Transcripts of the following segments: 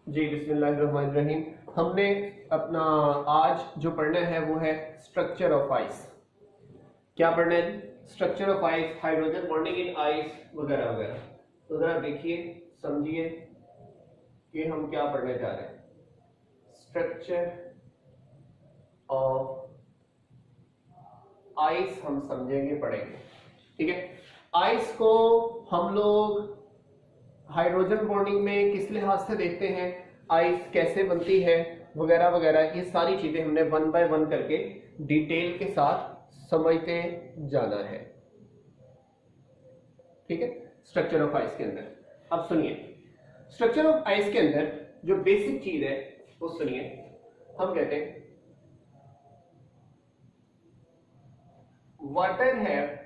जी बिस्मिल्लाहिर्रहमानिर्रहीम। हमने अपना आज जो पढ़ना है वो है स्ट्रक्चर ऑफ आइस। क्या पढ़ना है? Structure of ice, hydrogen bonding in ice वगैरह वगैरह। तो जरा देखिए, समझिए कि हम क्या पढ़ने जा रहे हैं। स्ट्रक्चर ऑफ आइस हम समझेंगे, पढ़ेंगे। ठीक है। आइस को हम लोग हाइड्रोजन बॉन्डिंग में किस लिहाज से देखते हैं, आइस कैसे बनती है वगैरह वगैरह, ये सारी चीजें हमने वन बाय वन करके डिटेल के साथ समझते जाना है। ठीक है। स्ट्रक्चर ऑफ आइस के अंदर अब सुनिए, स्ट्रक्चर ऑफ आइस के अंदर जो बेसिक चीज है वो सुनिए। हम कहते हैं वाटर है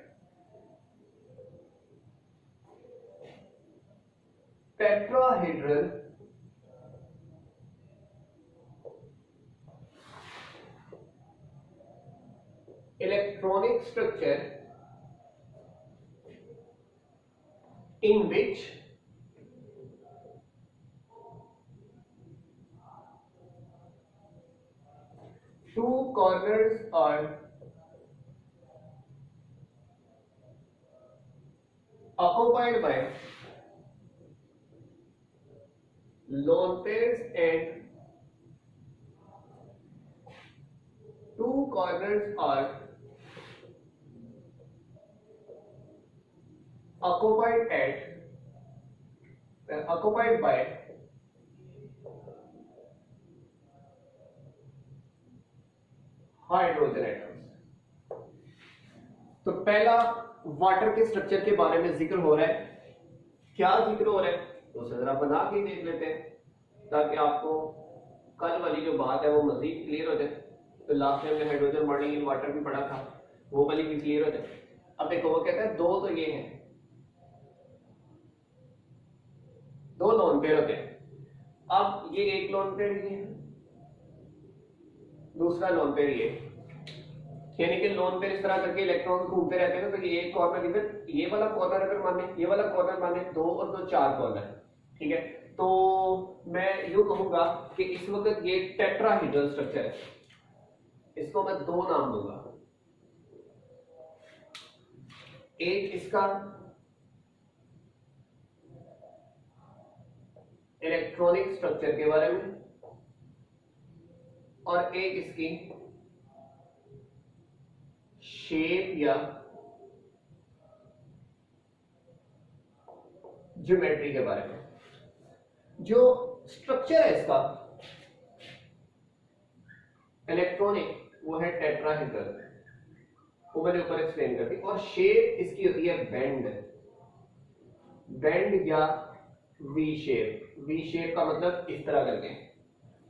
tetrahedral electronic structure in which two corners are occupied by lone pairs and two corners are occupied by hydrogen atoms. तो पहला वाटर के स्ट्रक्चर के बारे में जिक्र हो रहा है। क्या जिक्र हो रहा है तो उसे जरा बना के देख लेते हैं ताकि आपको कल वाली जो बात है वो मजीद क्लियर हो जाए। तो लास्ट में हमने हाइड्रोजन बॉन्डिंग इन वाटर भी पढ़ा था, वो वाली भी क्लियर हो जाए। अब देखो, वो कहता है दो तो ये हैं, दो लोन पेयर होते हैं। अब ये एक लोन पेयर ये है, दूसरा लोन पेयर ये, यानी कि लोन पेयर इस तरह करके इलेक्ट्रॉन घूमते रहते हैं ना। तो ये एक कॉर्नर, इधर ये वाला कॉर्नर अगर माने, ये वाला कॉर्नर माने, दो और दो चार कॉर्नर। ठीक है। तो मैं यूं कहूंगा कि इस वक्त ये टेट्राहेड्रल स्ट्रक्चर है, इसको मैं दो नाम दूंगा। एक इसका इलेक्ट्रॉनिक स्ट्रक्चर के बारे में और एक इसकी शेप या ज्योमेट्री के बारे में। जो स्ट्रक्चर है इसका इलेक्ट्रॉनिक वो है टेट्राहेड्रल, वो मैंने ऊपर एक्सप्लेन कर दी। और शेप इसकी होती है बेंड या वी शेप। वी शेप का मतलब इस तरह करके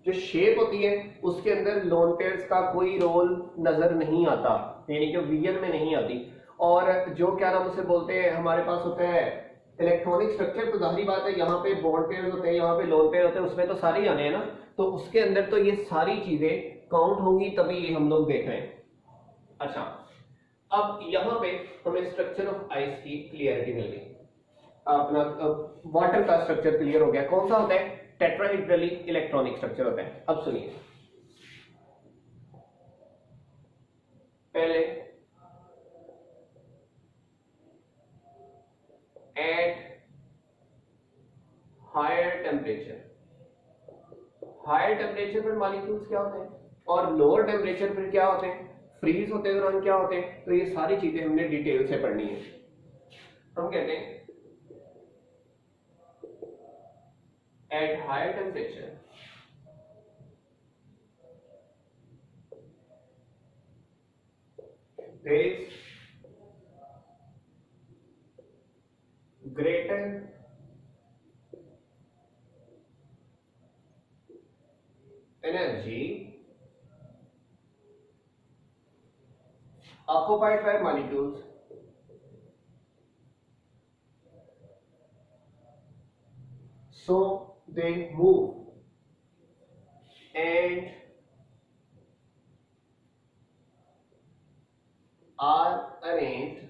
जो शेप होती है उसके अंदर लोन पेयर्स का कोई रोल नजर नहीं आता, यानी कि विजन में नहीं आती। और जो क्या नाम उसे बोलते हैं, हमारे पास होता है इलेक्ट्रॉनिक स्ट्रक्चर। तो जाहिर बात है यहाँ पे बॉन्ड पेयर्स होते हैं, यहाँ पे लोन पेयर होते हैं, उसमें तो सारे ही आने हैं ना। तो उसके अंदर तो ये सारी चीजें काउंट होंगी, तभी ये हम लोग देख रहे हैं। अच्छा, अब यहाँ पे हमें स्ट्रक्चर ऑफ आइस की क्लियरिटी मिल गई। अपना वाटर का स्ट्रक्चर क्लियर हो गया। कौन सा होता है? टेट्राहेड्रली इलेक्ट्रॉनिक स्ट्रक्चर होता है। अब सुनिए, पहले at higher temperature, higher temperature पर मॉलिक्यूल्स क्या होते हैं और लोअर टेम्परेचर पर क्या होते हैं, फ्रीज होते दौरान क्या होते हैं। तो ये सारी चीजें हमने डिटेल से पढ़नी है। हम कहते हैं at higher temperature there is greater energy occupied by molecules so they move and are arranged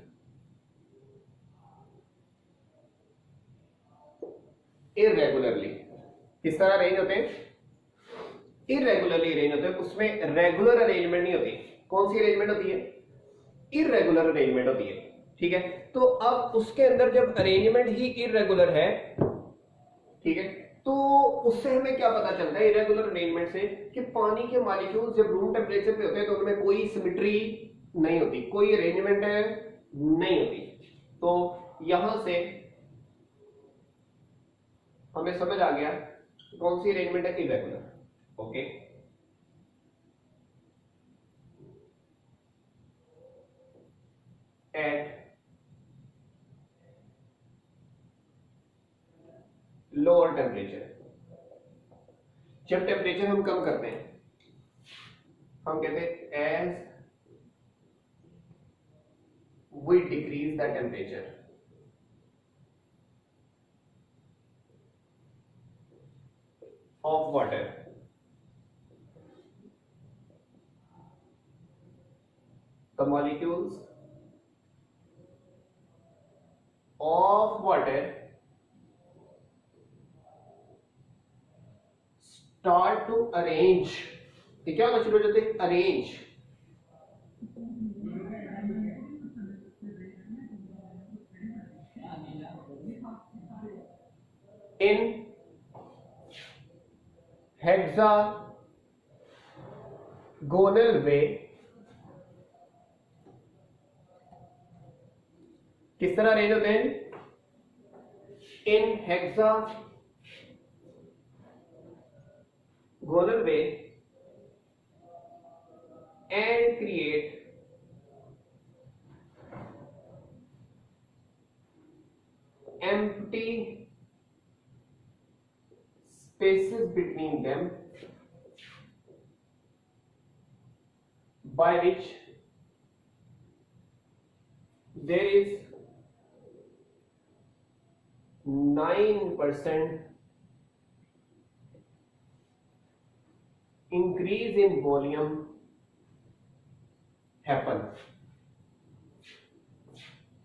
irregularly। किस तरह अरेंज होते हैं? इरेगुलरली अरेंज होते हैं, उसमें रेगुलर अरेंजमेंट नहीं होती। कौन सी अरेंजमेंट होती है? इरेगुलर अरेंजमेंट होती है। ठीक है, तो अब उसके अंदर जब अरेंजमेंट ही इरेगुलर है, ठीक है, तो उससे हमें क्या पता चलता है इरेगुलर अरेंजमेंट से कि पानी के मॉलिक्यूल्स जब रूम टेम्परेचर पे होते हैं तो उनमें कोई सिमेट्री नहीं होती, कोई अरेंजमेंट नहीं होती। तो यहां से हमें समझ आ गया कौन सी अरेंजमेंट है irregular. Okay, at lower temperature, जब टेम्परेचर हम कम करते हैं हम कहते हैं as we decrease the temperature of water, the molecules of water start to arrange। ये क्या होना शुरू हो जाते हैं? Arrange in hexagonal way. किस तरह अरेंज होते हैं? In hexagonal way and create empty spaces between them by which there is 9% increase in volume happen.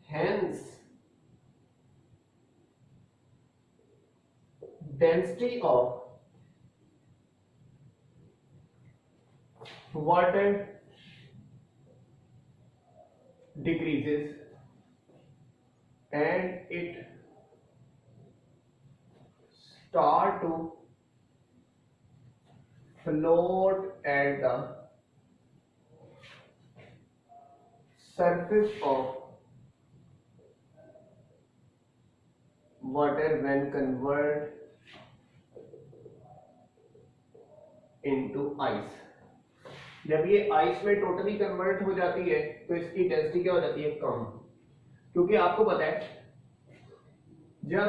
Hence, density of water decreases and it start to float at the surface of water when converted into ice। जब ये ice में totally convert हो जाती है तो इसकी density क्या हो जाती है? कम। क्योंकि आपको पता है जब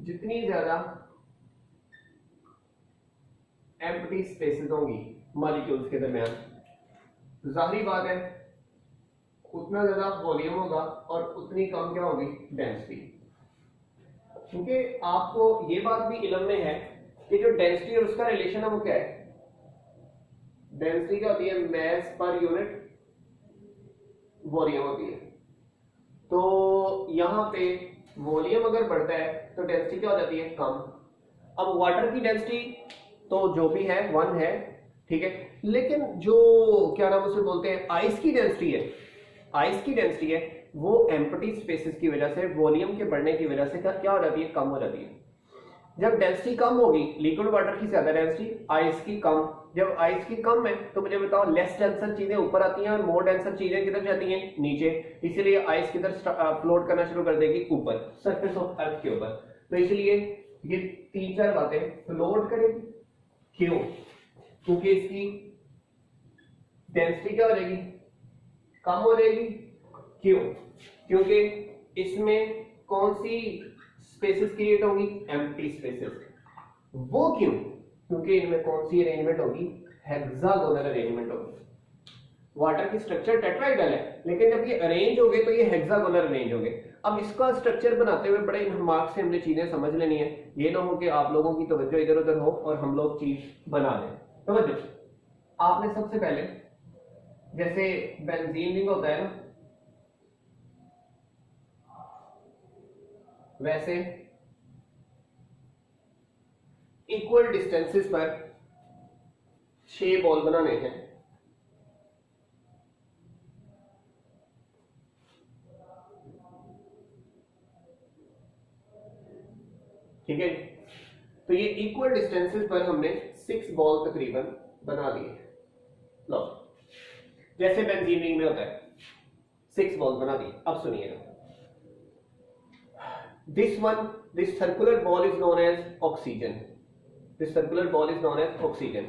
जितनी ज्यादा एम्प्टी स्पेसेस होंगी मॉलिक्यूल्स के दरमियान, जाहिर बात है उतना ज्यादा वॉल्यूम होगा और उतनी कम क्या होगी? डेंसिटी। क्योंकि आपको ये बात भी इल्म में है कि जो डेंसिटी और उसका रिलेशन है वो क्या है? डेंसिटी क्या होती है? मास पर यूनिट वॉल्यूम होती है। तो यहां पे वॉल्यूम अगर बढ़ता है तो डेंसिटी क्या हो जाती है? कम। अब वाटर की डेंसिटी तो जो भी है 1 है, ठीक है, लेकिन जो क्या नाम उसे बोलते हैं आइस की डेंसिटी है, आइस की डेंसिटी है वो एम्प्टी स्पेसेस की वजह से वॉल्यूम के बढ़ने की वजह से क्या हो जाती है? कम हो जाती है। जब डेंसिटी कम होगी लिक्विड वाटर की ज्यादा डेंसिटी, आइस की कम। जब आइस की कम है तो मुझे बताओ लेस डेंसर चीजें ऊपर आती हैं और मोर डेंसर चीजें किधर जाती हैं? नीचे। इसीलिए आइस किधर फ्लोट करना शुरू कर देगी? ऊपर, सरफेस ऑफ अर्थ के ऊपर। तो इसलिए ये 3-4 बातें फ्लोट करेगी। क्यों? क्योंकि इसकी डेंसिटी क्या हो जाएगी? कम हो जाएगी। क्यों? क्योंकि इसमें कौन सी स्पेसेस क्रिएट होंगी? Empty spaces. वो क्यों? क्योंकि इनमें कौन सी अरेंजमेंट होगी? हेक्सागोनल अरेंजमेंट होगी। वाटर की स्ट्रक्चर टेट्राहेड्रल है, लेकिन जब ये अरेंज हो गए तो ये हेक्सागोनल अरेंज हो गए। अब इसका स्ट्रक्चर बनाते हुए बड़े दिमाग से हमने चीजें समझ लेनी है। ये ना हो कि आप लोगों की तवज्जो इधर उधर हो और हम लोग चीज बना दें। तवज्जो, आपने सबसे पहले जैसे बेंजीन रिंग होता है ना, वैसे इक्वल डिस्टेंसेस पर 6 बॉल बनाने हैं, ठीक है। तो ये इक्वल डिस्टेंसेस पर हमने 6 बॉल तकरीबन बना दिए। लो, जैसे बेंजीन रिंग में होता है, 6 बॉल बना दी। अब सुनिएगा, this circular ball is known as oxygen. This circular ball is known as oxygen.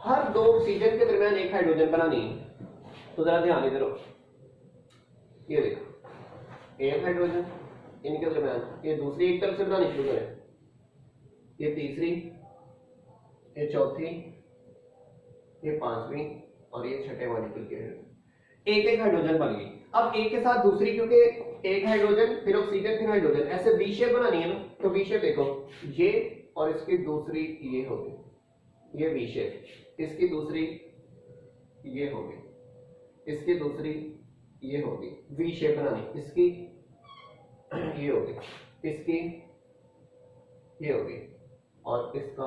हर 2 ऑक्सीजन के दरमियान एक हाइड्रोजन बनानी है। तो जरा ध्यान इधर हो, ये देखो, एक हाइड्रोजन इनके दरमियान, ये दूसरी एक तरफ से बनानी शुरू करें, ये तीसरी, ये चौथी, ये पांचवी और ये छठे मॉलिक्यूल के एक एक हाइड्रोजन बन गई। अब एक के साथ दूसरी, क्योंकि एक हाइड्रोजन फिर ऑक्सीजन फिर हाइड्रोजन, ऐसे वी शेप बनानी है ना। तो वी शेप देखो, ये और इसकी दूसरी ये हो गई, ये वी शेप, इसकी दूसरी ये हो गई, इसकी दूसरी ये हो गई, वी शेप बनानी, इसकी ये हो गई, इसकी ये हो गई और इसका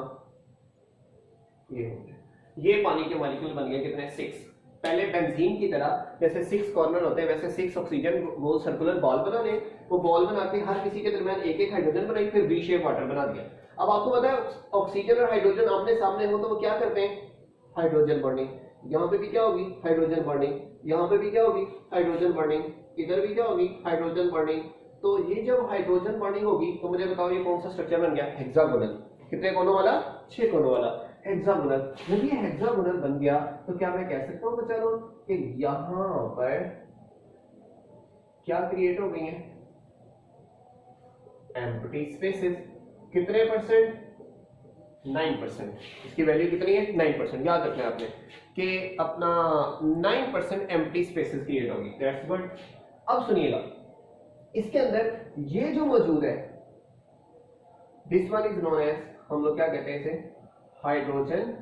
ये हो गया। ये पानी के मॉलिक्यूल बन गए कितने? 6। पहले बेंजीन की तरह जैसे 6 कॉर्नर होते हैं, वैसे 6 ऑक्सीजन गोल सर्कुलर बॉल बनाने, वो बॉल बना के हर किसी के दरमियान एक एक हाइड्रोजन बनाई, फिर वी शेप वाटर बना दिया। अब आपको पता है ऑक्सीजन और हाइड्रोजन आमने सामने हो तो वो क्या करते हैं? Hydrogen bonding. यहाँ पे भी क्या होगी? Hydrogen bonding. यहाँ पे भी क्या होगी? Hydrogen bonding. इधर भी क्या होगी? Hydrogen bonding. तो ये जब हाइड्रोजन बॉन्डिंग होगी तो मुझे बताओ ये कौन सा स्ट्रक्चर बन गया? हेक्सागोनल। कितने कोनों वाला? 6 कोनों वाला हेक्सागोनल। जब ये हेक्सागोनल बन गया तो क्या मैं कह सकता हूँ बच्चा लोग कि यहाँ पर क्या क्रिएट हो गई है? Empty spaces. कितने परसेंट? 9%। इसकी वैल्यू कितनी है? 9%। याद रखना है आपने कि अपना 9% एम्प्टी स्पेसेस क्रिएट होगी। That's good. अब सुनिएगा, इसके अंदर ये जो मौजूद है, this one is known as, हम लोग क्या कहते हैं इसे? Hydrogen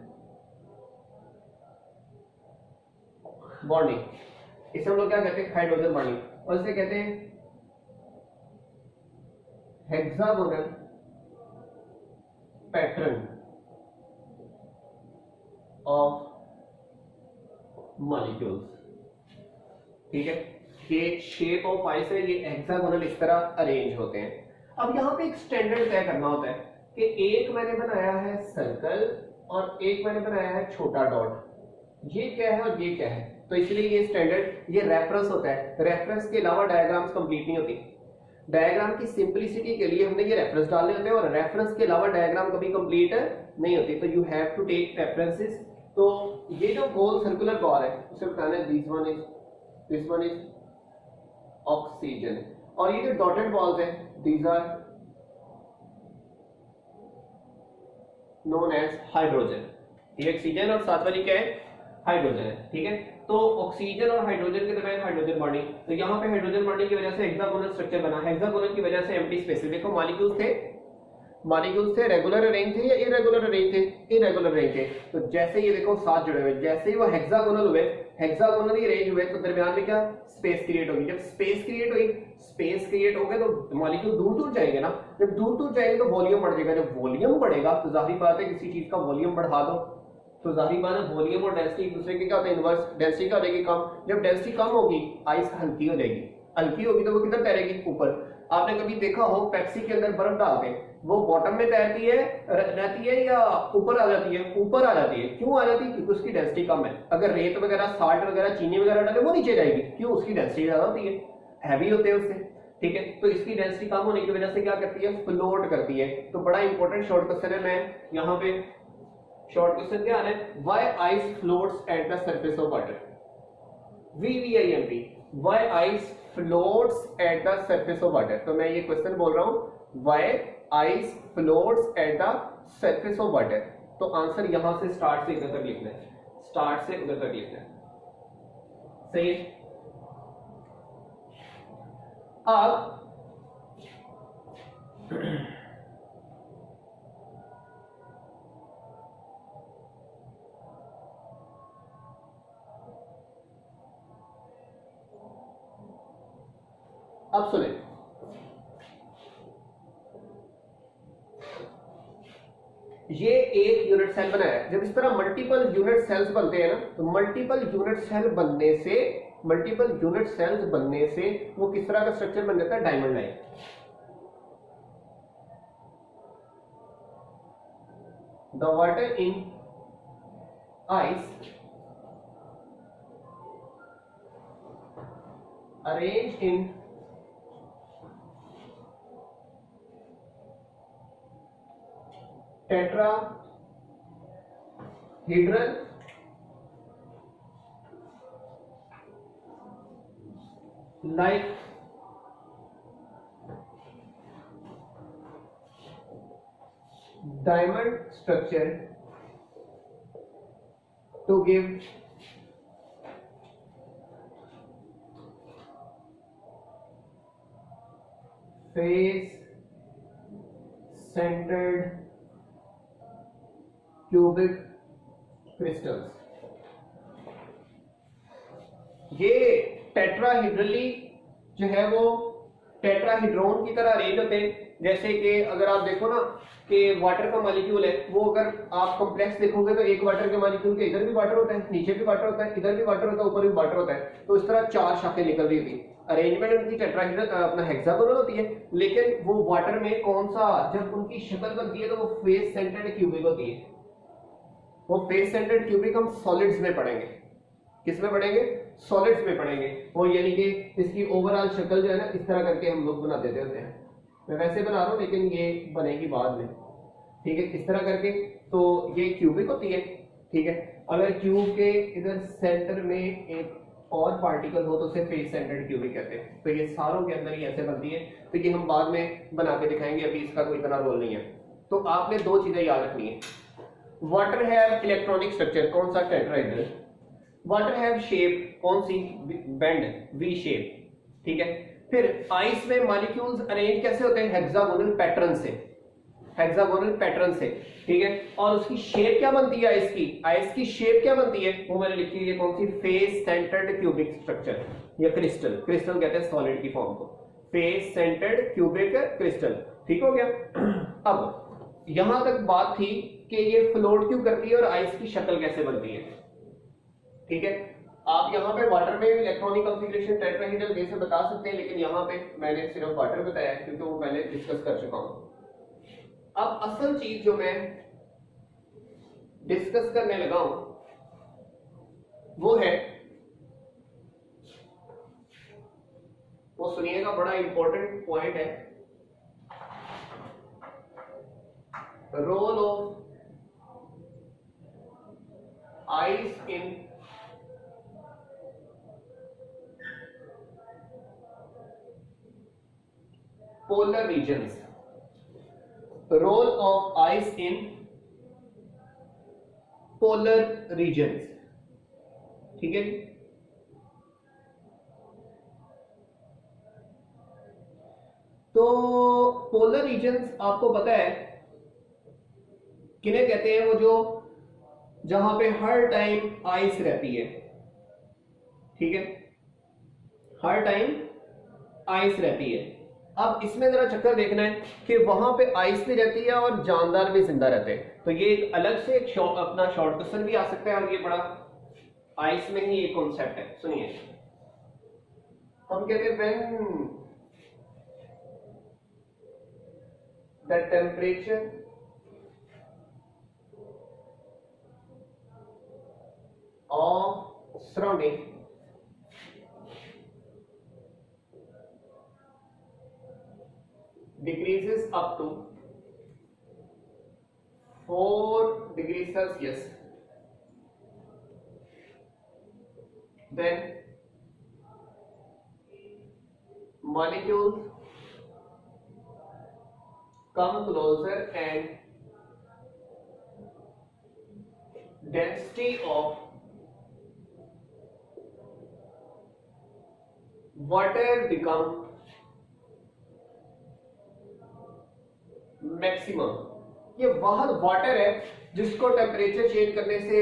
bonding. इसे हम लोग क्या कहते हैं? Hydrogen bonding. और इसे कहते हैं हेक्सागोनल पैटर्न ऑफ मॉलिक्यूल्स। ठीक है, ये शेप ऑफ पाई से ये हेक्सागोनल इस तरह अरेंज होते हैं। अब यहाँ पे एक स्टैंडर्ड तय करना होता है कि एक मैंने बनाया है सर्कल और एक मैंने बनाया है छोटा डॉट, ये क्या है और ये क्या है। तो इसलिए ये स्टैंडर्ड, ये रेफरेंस होता है। रेफरेंस के अलावा डायग्राम्स कंप्लीट नहीं होती। डायग्राम की सिंपलिसिटी के लिए हमने ये रेफरेंस डालने होते हैं और रेफरेंस के अलावा डायग्राम कभी कंप्लीट नहीं होती। तो you have to take references. तो ये जो गोल सर्कुलर बॉल है उसे बताना है दिस वन इज ऑक्सीजन, और ये जो डॉटेड बॉल्स है these are known as hydrogen. ये ऑक्सीजन और साथ वाली क्या है? हाइड्रोजन है। ठीक है, तो ऑक्सीजन और हाइड्रोजन के दरमियान हाइड्रोजन बॉन्डिंग। तो यहाँ पे हाइड्रोजन बॉन्डिंग की वजह से हेक्सागोनल स्ट्रक्चर बना। हेक्सागोनल की वजह से एम्प्टी स्पेसेस। देखो मॉलिक्यूल्स थे रेगुलर अरेंज थे या इरेगुलर अरेंज थे? इरेगुलर अरेंज थे। तो जैसे ये देखो साथ जुड़े हुए, जैसे ही वो हेक्सागोनल हुए, हेक्सागोनली अरेंज हुए, तो दरमियान में क्या? स्पेस क्रिएट होगी। जब स्पेस क्रिएट हुई, स्पेस क्रिएट हो गए तो मॉलिक्यूल दूर दूर जाएंगे ना। जब दूर दूर जाएंगे तो वॉल्यूम बढ़ जाएगा। जब वॉल्यूम बढ़ेगा तो जाहिर बात है किसी चीज का वॉल्यूम बढ़ा दो तो जाहिर बात है वॉल्यूम और डेंसिटी एक दूसरे के क्या होते हैं? इनवर्स। डेंसिटी क्या हो जाएगी? कम। जब डेंसिटी कम होगी आइस हल्की हो जाएगी। हल्की होगी तो वो किधर तैरेगी? ऊपर। आपने कभी देखा हो पेप्सी के अंदर बर्फ डाल के वो बॉटम में तैरती है रहती है या ऊपर आ जाती है? ऊपर आ जाती है। क्यों आ जाती है? क्योंकि उसकी डेंसिटी कम है। अगर रेत वगैरह, साल्ट वगैरह, चीनी वगैरह डाले वो नीचे जाएगी। क्यों? उसकी डेंसिटी ज्यादा होती है, हैवी होते हैं उससे। ठीक है, तो इसकी डेंसिटी कम होने की वजह से क्या करती है? फ्लोट करती है। तो बड़ा इंपॉर्टेंट शॉर्ट क्वेश्चन है, मैं यहाँ पे शॉर्ट क्वेश्चन क्या है? Why ice floats at the surface of water? VVIMP, why ice floats at the surface of water. तो मैं ये क्वेश्चन बोल रहा हूं, why ice floats at the surface of water. तो आंसर यहां से स्टार्ट से इधर तक लिखना है, स्टार्ट से उधर तक लिखना है। सही है। अब सुने, एक यूनिट सेल बनाया है। जब इस तरह मल्टीपल यूनिट सेल्स बनते हैं ना, तो मल्टीपल यूनिट सेल्स बनने से वो किस तरह का स्ट्रक्चर बन जाता है, diamond like. The water in ice arranged in tetrahedral like diamond structure to give face centered cubic crystals। ये टेट्राहेड्रली जो है वो टेट्राहेड्रॉन की तरह अरेंज होते हैं। जैसे कि अगर आप देखो ना कि वाटर का मॉलिक्यूल है, वो अगर आप कॉम्प्लेक्स देखोगे तो एक वाटर के मॉलिक्यूल के इधर भी वाटर होता है, नीचे भी वाटर होता है, इधर भी वाटर होता है, ऊपर भी वाटर होता है। तो इस तरह 4 शाखें निकल रही होती है। अरेंजमेंट उनकी टेट्राहेड्रल अपना हेक्सागोनल होती है, लेकिन वो वाटर में कौन सा, जब उनकी शक्ल बनती है तो वो फेस सेंटर्ड क्यूबिक होती है। वो फेस सेंटर्ड क्यूबिक हम सॉलिड्स में पढ़ेंगे। किस में पढ़ेंगे, सॉलिड्स में पढ़ेंगे। वो यानी कि इसकी ओवरऑल शक्ल जो है ना, इस तरह करके हम लोग बना देते होते हैं। मैं वैसे बना रहा हूँ लेकिन ये बनेगी बाद में, ठीक है, इस तरह करके। तो ये क्यूबिक होती है, ठीक है। अगर क्यूब के इधर सेंटर में एक और पार्टिकल हो तो उसे फेस सेंटर्ड क्यूबिक कहते हैं। तो ये सारों के अंदर ही ऐसे बनती है। तो ये हम बाद में बना के दिखाएंगे, अभी इसका कोई इतना रोल नहीं है। तो आपने 2 चीजें याद रखनी है। वाटर हैव इलेक्ट्रॉनिक स्ट्रक्चर, कौन सा, टेट्राहेड्रल। वाटर हैव शेप, कौन सी, बेंड, वी शेप, ठीक है। फिर आइस में मॉलिक्यूल्स अरेंज कैसे होते हैं, हेक्सागोनल पैटर्न से, ठीक है। और उसकी शेप क्या बनती है आइस की शेप क्या बनती है, वो मैंने लिखी है, कौन सी, फेस सेंटर्ड क्यूबिक स्ट्रक्चर या क्रिस्टल कहते हैं सॉलिड की फॉर्म को, फेस सेंटर्ड क्यूबिक क्रिस्टल, ठीक हो गया। अब यहां तक बात थी कि ये फ्लोट क्यों करती है और आइस की शक्ल कैसे बनती है, ठीक है। आप यहाँ पे वाटर में इलेक्ट्रॉनिक कॉन्फ़िगरेशन टेट्राहेड्रल कैसे बता सकते हैं, लेकिन यहाँ पे मैंने सिर्फ वाटर बताया है क्योंकि वो पहले डिस्कस कर चुका हूं। अब असल चीज जो मैं डिस्कस करने लगा हूं वो है, वो सुनिएगा, बड़ा इंपॉर्टेंट पॉइंट है, role of ice in polar regions, role of ice in polar regions, ठीक है। तो पोलर रीजन्स आपको पता है किन्हें कहते हैं, वो जो जहां पे हर टाइम आइस रहती है, ठीक है, हर टाइम आइस रहती है। अब इसमें जरा चक्कर देखना है कि वहां पे आइस भी रहती है और जानदार भी जिंदा रहते हैं। तो ये एक अलग से एक अपना शॉर्ट क्वेश्चन भी आ सकता है, और ये बड़ा आइस में ही एक कॉन्सेप्ट है। सुनिए, हम कहते हैं when the temperature of surrounding decreases up to 4 degrees Celsius, then molecules come closer and density of water become maximum. ये वह वाटर है जिसको टेम्परेचर चेंज करने से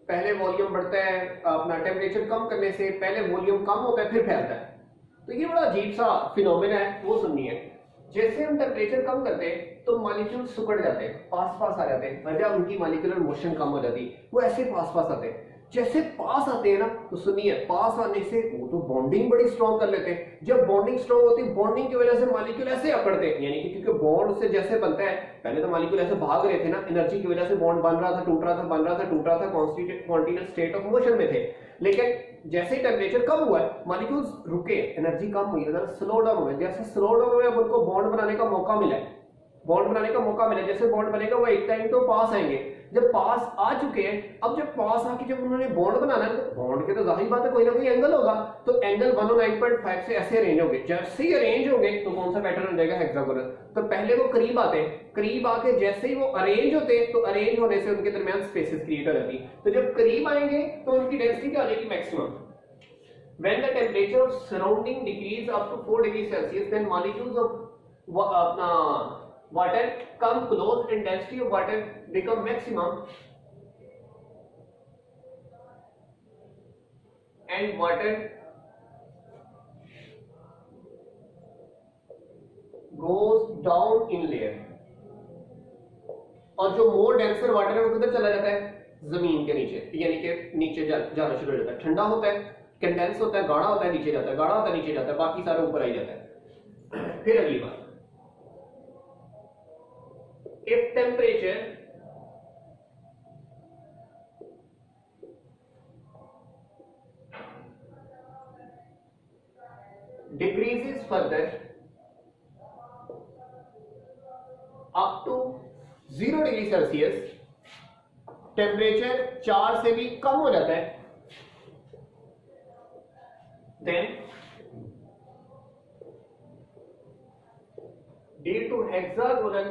पहले वॉल्यूम बढ़ता है, अपना टेम्परेचर कम करने से पहले वॉल्यूम कम होता है फिर फैलता है। तो ये बड़ा अजीब सा फिनोमेना है, वो सुननी है। जैसे हम टेम्परेचर कम करते हैं तो मॉलिक्यूल सिकुड़ जाते हैं, पास पास आ जाते हैं, वजह उनकी मॉलिक्यूलर मोशन कम हो जाती है, वो ऐसे पास पास आते हैं। जैसे पास आते हैं ना, तो सुनिए पास आने से वो तो बॉन्डिंग बड़ी स्ट्रॉन्ग कर लेते हैं। जब बॉन्डिंग स्ट्रॉन्ग होती है, बॉन्डिंग की वजह से मॉलिक्यूल ऐसे अकड़ते हैं, यानी कि क्योंकि बॉन्ड से जैसे बनता है, पहले तो मॉलिक्यूल ऐसे भाग रहे थे ना, एनर्जी की वजह से बॉन्ड बन रहा था, टूट रहा था, बन रहा था, टूट रहा था, कॉन्टिन्यूअस स्टेट ऑफ मोशन में थे। लेकिन जैसे ही टेम्परेचर कम हुआ, मॉलिक्यूल्स रुके, एनर्जी कम हुई, स्लो डाउन हुए। जैसे स्लो डाउन हुए, अब उनको बॉन्ड बनाने का मौका मिला, बॉन्ड बनाने का मौका मिला। जैसे बॉन्ड बनेगा वो एक टाइम तो पास आएंगे, जब पास आ चुके हैं, अब जब पास आके जब उन्होंने बॉन्ड बनाना है, तो बॉन्ड के तो जाहिर बात है कोई ना कोई एंगल होगा, तो एंगल 109.5 से ऐसे अरेंज होंगे। जैसे ही अरेंज होंगे तो कौन सा पैटर्न हो जाएगा, हेक्सागोनल। तो पहले वो करीब आते हैं, करीब आके जैसे ही वो अरेंज होते हैं, तो अरेंज होने से उनके दरमियान स्पेसेस क्रिएट हो जाती है। तो जब करीब आएंगे तो उनकी डेंसिटी क्या हो जाएगी, maximum. When the temperature of surrounding decrease up to 4 degrees Celsius, then molecules of water come close and density of water become maximum, and water goes down in layer। और जो मोर डेंसर वाटर है वो किधर चला जाता है, जमीन के नीचे, यानी कि नीचे जाना शुरू हो जाता है। ठंडा होता है, कंडेंस होता है, गाढ़ा होता है, नीचे जाता है, गाढ़ा होता है, नीचे जाता है, बाकी सारा ऊपर आ ही जाता है। फिर अगली बात, if temperature decreases further up to 0 degree Celsius, temperature 4 से भी कम हो जाता है, then due to hexagonal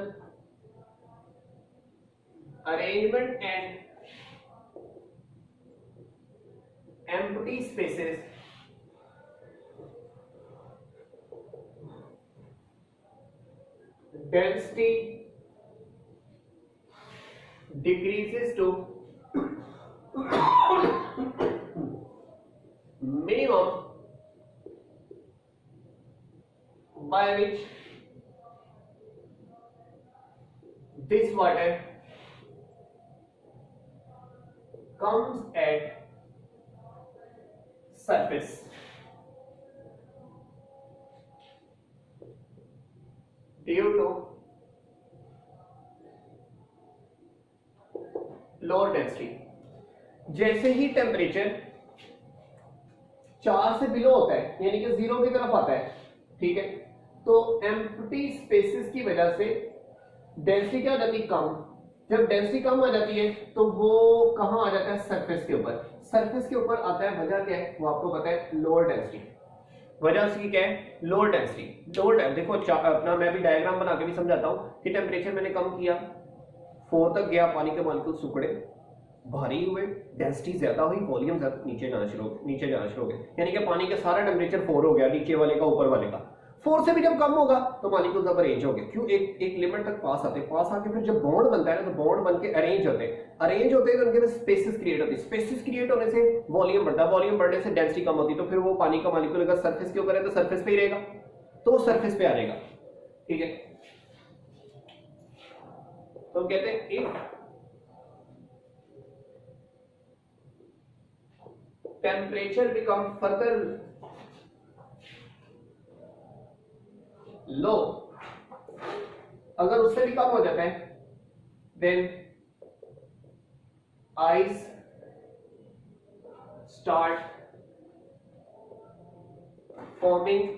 arrangement and empty spaces, density decreases to minimum, by which this water comes at surface। due to lower density। जैसे ही temperature 4 से below होता है, यानी कि 0 की तरफ आता है, ठीक है, तो एम्प्टी स्पेसेस की वजह से डेंसिटी क्या हो जाती है, कम। जब डेंसिटी कम हो जाती है तो वो कहां आ जाता है, सरफेस के ऊपर। सरफेस के ऊपर आता है, वजह क्या है वो आपको पता है, लोअर डेंसिटी। वजह उसकी क्या है, लोअर डेंसिटी। लोअर देखो अपना मैं भी डायग्राम बना के भी समझाता हूं कि टेम्परेचर मैंने कम किया, 4 तक गया, पानी के मॉलिक्यूल सुकड़े, भारी हुए, डेंसिटी ज्यादा हुई, वॉल्यूम नीचे जाना शुरू हो गए, यानी कि पानी का सारा टेम्परेचर 4 हो गया, नीचे वाले का ऊपर वाले का। 4 से भी जब कम होगा तो मॉलिक्यूल्स अब अरेंज हो गए। क्यों, एक लिमिट तक पास आते, पास आके फिर जब बॉन्ड बनता है ना, तो बॉन्ड बन के अरेंज होते हैं, तो उनके अंदर स्पेसेस क्रिएट होती है। स्पेसेस क्रिएट होने से वॉल्यूम बढ़ता है, वॉल्यूम बढ़ने से डेंसिटी कम होती है, तो फिर वो पानी का मॉलिक्यूल अगर सरफेस के ऊपर है तो सरफेस पे ही रहेगा, तो वो सरफेस पे आ जाएगा, ठीक है। तो कहते हैं if temperature become further low, अगर उससे भी कम हो जाता है, then ice start forming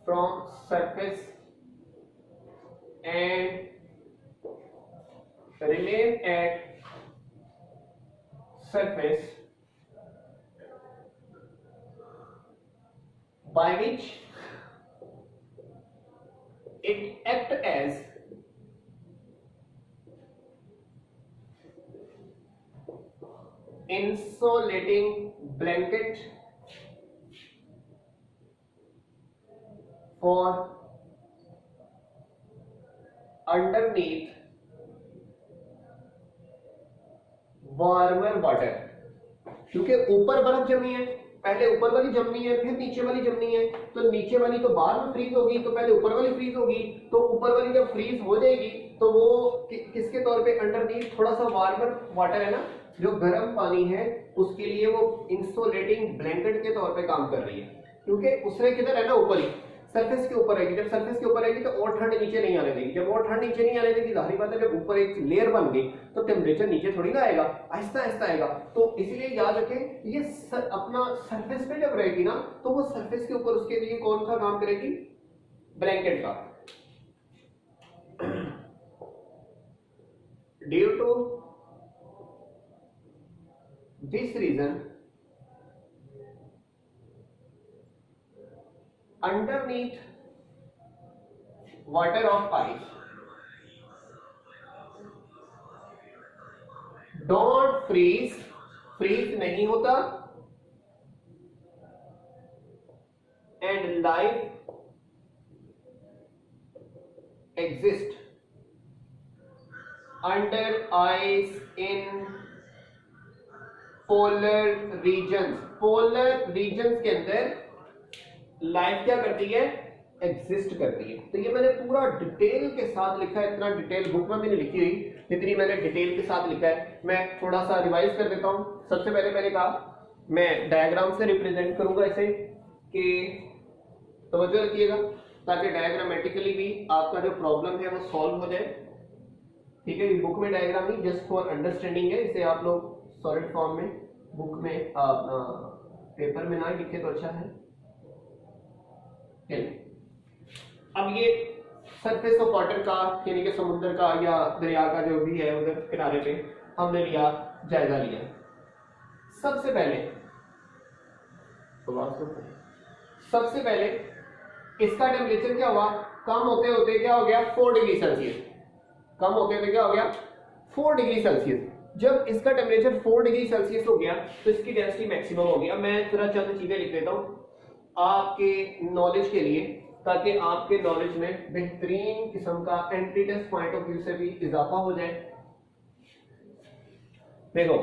from surface and remain at surface, by which it act as insulating blanket for underneath warmer water. क्योंकि ऊपर बर्फ जमी है, पहले ऊपर वाली जमनी है फिर नीचे वाली जमनी है, तो नीचे वाली तो बाद में फ्रीज होगी, तो पहले ऊपर वाली फ्रीज होगी, तो ऊपर वाली जब फ्रीज हो जाएगी तो वो किसके तौर पे अंडरनीथ थोड़ा सा वार्मर वाटर है ना, जो गर्म पानी है उसके लिए वो इंसुलेटिंग ब्लैंकेट के तौर पे काम कर रही है, क्योंकि उसने किधर है ना ऊपर ही सरफेस के ऊपर रहेगी। जब सरफेस के ऊपर रहेगी तो और ठंड नीचे नहीं आने देगी, जब और ठंड नीचे नहीं आने देगी जाहिर बात है जब ऊपर एक लेयर बन गई तो टेम्परेचर नीचे थोड़ी ना आएगा, आहिस्ता आहिस्ता आएगा। तो इसलिए याद रखें ये अपना सरफेस पे जब रहेगी ना तो वो सरफेस के ऊपर उसके लिए कौन सा काम करेगी, ब्लैंकेट का। Due to this reason underneath water of ice don't freeze नहीं होता and life exist under ice in polar regions के अंदर लाइफ क्या करती है, एग्जिस्ट करती है। तो ये मैंने पूरा डिटेल के साथ लिखा है, इतना डिटेल बुक में भी नहीं लिखी हुई जितनी मैंने डिटेल के साथ लिखा है। मैं थोड़ा सा रिवाइज कर देता हूं। सबसे पहले मैंने कहा मैं डायग्राम से रिप्रेजेंट करूंगा इसे, कि तवज्जो रखिएगा ताकि डायग्रामेटिकली भी आपका जो प्रॉब्लम है वो सॉल्व हो जाए। ठीक है, बुक में डायग्राम नहीं, जस्ट फॉर अंडरस्टैंडिंग है, इसे आप लोग सॉलिड फॉर्म में बुक में अपना पेपर में ना लिखे तो अच्छा है। अब ये सरफेस ऑफ वाटर का यानी कि समुद्र का या दरिया का जो भी है उधर किनारे पे हमने लिया, जायजा लिया। सबसे पहले इसका टेम्परेचर क्या हुआ, कम होते होते क्या हो गया 4 डिग्री सेल्सियस, कम होते होते क्या हो गया 4 डिग्री सेल्सियस। जब इसका टेम्परेचर 4 डिग्री सेल्सियस हो गया तो इसकी डेंसिटी मैक्सिमम हो गया। मैं थोड़ा चंद चीजें लिख देता हूं आपके नॉलेज के लिए, ताकि आपके नॉलेज में बेहतरीन किस्म का एंटी टेस्ट पॉइंट ऑफ व्यू से भी इजाफा हो जाए। देखो,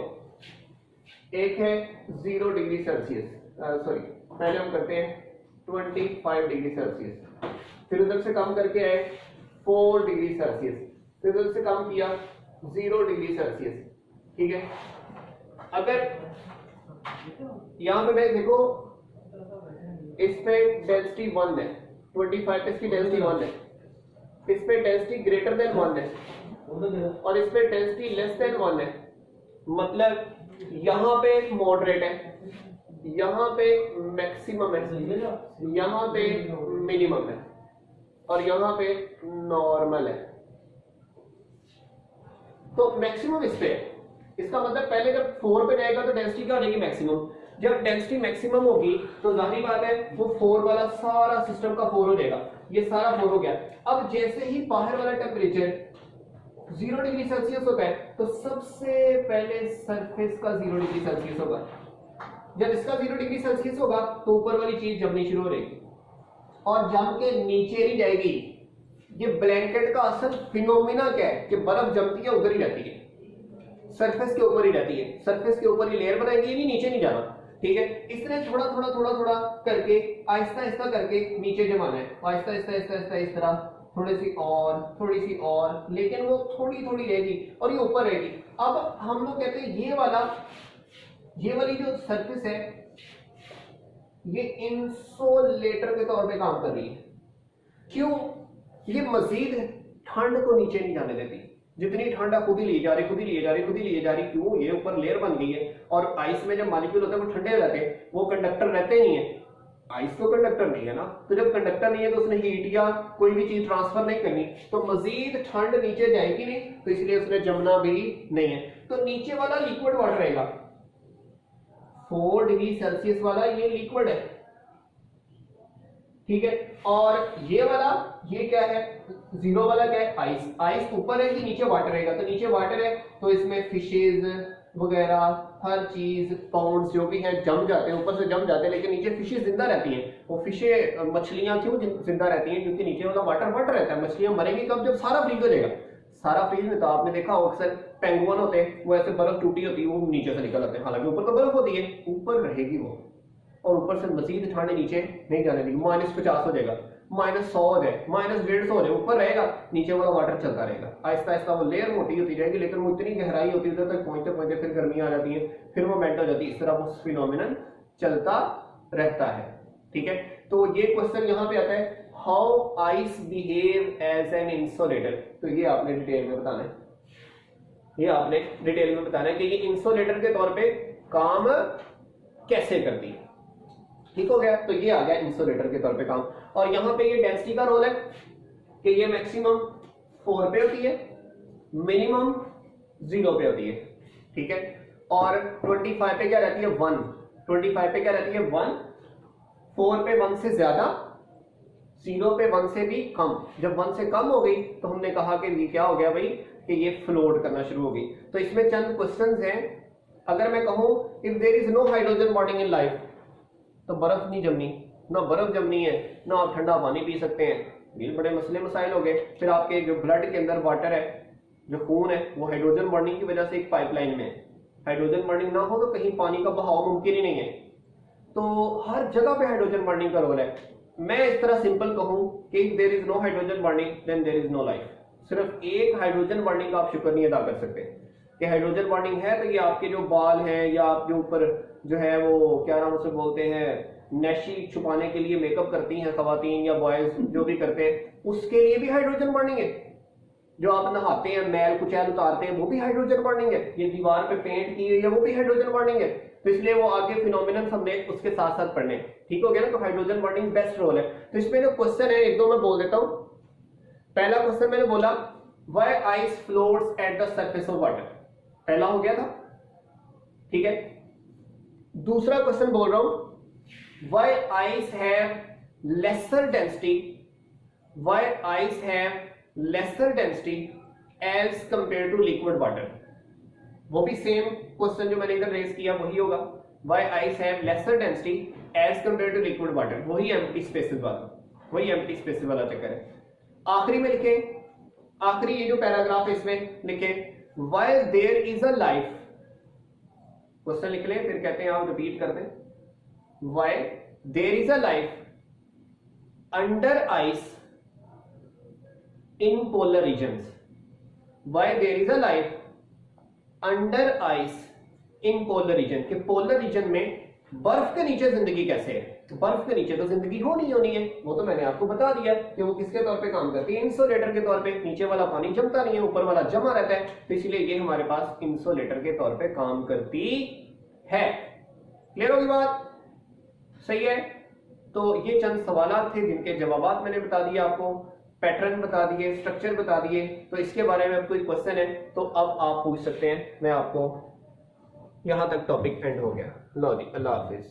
एक है 0 डिग्री सेल्सियस, सॉरी पहले हम करते हैं 25 डिग्री सेल्सियस, फिर उधर से कम करके आए 4 डिग्री सेल्सियस, फिर उधर से कम किया 0 डिग्री सेल्सियस। ठीक है, अगर यहां पे देखो इस पे डेंसिटी 1 है, 25 इसकी डेंसिटी 1 है, इस पे डेंसिटी ग्रेटर देन 1 है और इस पे डेंसिटी लेस देन 1 है। मतलब यहाँ पे मॉडरेट है, यहाँ पे मैक्सिमम है, यहाँ पे मिनिमम है और यहाँ पे नॉर्मल है। तो मैक्सिमम इस पे है, इसका मतलब पहले जब 4 पे जाएगा तो डेंसिटी क्या हो जाएगी, मैक्सिमम। जब डेंसिटी मैक्सिमम होगी तो जाहिर बात है वो 4 वाला सारा सिस्टम का 4 हो जाएगा, ये सारा 4 हो गया। अब जैसे ही बाहर वाला टेम्परेचर 0 डिग्री सेल्सियस होता है तो सबसे पहले सरफेस का 0 डिग्री सेल्सियस होगा। जब इसका 0 डिग्री सेल्सियस होगा तो ऊपर वाली चीज जमनी शुरू हो जाएगी और जम के नीचे नहीं जाएगी। ये ब्लैंकेट का असल फिनोमिना क्या है कि बर्फ जमती है उधर ही रहती है, सरफेस के ऊपर ही रहती है, सरफेस के ऊपर ही लेयर बनाएगी, नहीं नीचे नहीं जाना। ठीक है, इसने थोड़ा थोड़ा करके आहिस्ता आहिस्ता करके नीचे जमाना है, आहिस्ता आहिस्ता इस तरह थोड़ी सी और, लेकिन वो थोड़ी रहेगी और ये ऊपर रहेगी। अब हम लोग कहते हैं ये वाली जो सरफेस है ये इंसोलेटर के तौर पे काम कर रही है। क्यों? ये मजीद ठंड को नीचे नहीं जाने देती, जितनी ठंड खुद ही लिए जा रही। क्यों? ये ऊपर लेयर बन गई है और आइस में जब मॉलिक्यूल होते हैं वो ठंडे हो जाते हैं, वो कंडक्टर रहते नहीं है। आइस तो कंडक्टर नहीं है ना, तो जब कंडक्टर नहीं है तो उसने हीट या कोई भी चीज ट्रांसफर नहीं करनी, तो मजीद ठंड नीचे जाएगी नहीं, तो इसलिए उसने जमना भी नहीं है। तो नीचे वाला लिक्विड वाटर रहेगा, 4 डिग्री सेल्सियस वाला ये लिक्विड है। ठीक है, और ये वाला ये क्या है, 0 वाला क्या है, आइस। आइस ऊपर है कि नीचे वाटर रहेगा, तो नीचे वाटर है तो इसमें फिशेज वगैरह हर चीज पाउंड्स जो भी हैं जम जाते हैं, ऊपर से जम जाते हैं, लेकिन नीचे फिशेज जिंदा रहती हैं। वो फिशे मछलियां क्यों जिंदा रहती हैं? क्योंकि नीचे वाला वाटर रहता है। मछलियां मरेंगी कब? जब सारा फ्रीज हो जाएगा। सारा फ्रीज में तो आपने देखा अक्सर पेंगुइन होते हैं, वो ऐसे बर्फ टूटी होती है वो नीचे से निकल आते हैं, हालांकि ऊपर तो बर्फ होती है, ऊपर रहेगी वो। और ऊपर से मजीद ठंड नीचे नहीं जाने देगी, -50 हो जाएगा, -100 हो जाए, -150 हो जाए, ऊपर रहेगा, नीचे वाला वाटर चलता रहेगा। आहिस्ता आहिस्ता वो लेयर मोटी होती जाएगी, लेकिन वो इतनी गहराई होती है, उधर तक पहुंचते पहुंचते फिर गर्मी आ जाती है, फिर वो मेल्ट हो जाती है। इस तरह वो फिनोमिनन चलता रहता है। ठीक है, तो ये क्वेश्चन यहाँ पे आता है, how ice behave as an insulator. तो ये आपने डिटेल में बताना है, ये आपने डिटेल में बताना है कि ये इंसुलेटर के तौर पे काम कैसे करती है। ठीक हो गया, तो ये आ गया इंसुलेटर के तौर पे काम। और यहाँ पे ये डेंसिटी का रोल है कि ये मैक्सिमम 4 पे होती है, मिनिमम 0 पे होती है। ठीक है, और 25 पे क्या रहती है, 1। 25 पे क्या रहती है, 1। 4 पे 1 से ज्यादा, 0 पे 1 से भी कम। जब 1 से कम हो गई तो हमने कहा कि ये क्या हो गया भाई, कि ये फ्लोट करना शुरू हो गई। तो इसमें चंद क्वेश्चंस हैं। अगर मैं कहूं if there is no hydrogen bonding in life, तो बर्फ नहीं जमनी, ना बर्फ जमनी है, ना आप ठंडा पानी पी सकते हैं। ये बड़े मसले मसाइल हो गए। फिर आपके जो ब्लड के अंदर वाटर है, जो खून है, वो हाइड्रोजन बॉन्डिंग की वजह से एक पाइपलाइन में है। हाइड्रोजन बॉन्डिंग ना हो तो कहीं पानी का बहाव मुमकिन ही नहीं है। तो हर जगह पे हाइड्रोजन बॉन्डिंग का रोल है। मैं इस तरह सिंपल कहूं कि if there is no hydrogen bonding then there is no life. सिर्फ एक हाइड्रोजन बॉन्डिंग का आप शुक्र नहीं अदा कर सकते कि हाइड्रोजन बॉन्डिंग है, तो ये आपके जो बाल हैं या आपके ऊपर जो है वो क्या नाम उसे बोलते हैं, नैशी छुपाने के लिए मेकअप करती हैं खवातीन या बॉयज जो भी करते हैं, उसके लिए भी हाइड्रोजन बॉन्डिंग है। जो आप नहाते हैं, मैल कुचैल उतारते हैं, वो भी हाइड्रोजन बॉन्डिंग है। ये दीवार पे पेंट की हुई है, वो भी हाइड्रोजन बॉन्डिंग है। तो इसलिए वो आगे फिनोमिनन हमने उसके साथ साथ पढ़ने। ठीक हो गया ना, तो हाइड्रोजन बॉन्डिंग बेस्ट रोल है। तो इसमें जो क्वेश्चन है, एक दो मैं बोल देता हूं। पहला क्वेश्चन मैंने बोला, why ice floats at the surface of water, पहला हो गया था। ठीक है, दूसरा क्वेश्चन बोल रहा हूं, why ice have lesser density, why ice have lesser density as compared to liquid water। वो भी सेम क्वेश्चन जो मैंने इधर रेज किया वही होगा, why ice have lesser density as compared to liquid water। वही एम्प्टी स्पेसेस वाला, वही एम्प्टी स्पेसेस वाला चक्कर है। आखिरी में लिखे, आखिरी ये जो पैराग्राफ है इसमें लिखे, why there is a life। Question लिख लें, फिर कहते हैं आप रिपीट कर दें। Why there is a life under ice in polar regions। Why there is a life under ice in polar region। कि पोलर रीजन में बर्फ के नीचे जिंदगी कैसे है। तो बर्फ के नीचे तो जिंदगी होनी होनी है, वो तो मैंने आपको बता दिया कि वो किसके तौर पे काम करती है, इंसुलेटर के तौर पे। नीचे वाला पानी जमता नहीं है, ऊपर वाला जमा रहता है, तो इसलिए ये हमारे पास इंसुलेटर के तौर पे काम करती है। क्लियर होगी बात, सही है। तो ये चंद सवालात थे जिनके जवाबात मैंने बता दिए आपको, पैटर्न बता दिए, स्ट्रक्चर बता दिए। तो इसके बारे में कोई क्वेश्चन है तो अब आप पूछ सकते हैं। मैं आपको यहां तक टॉपिक एंड हो गया। लो जी, अल्लाह हाफिज।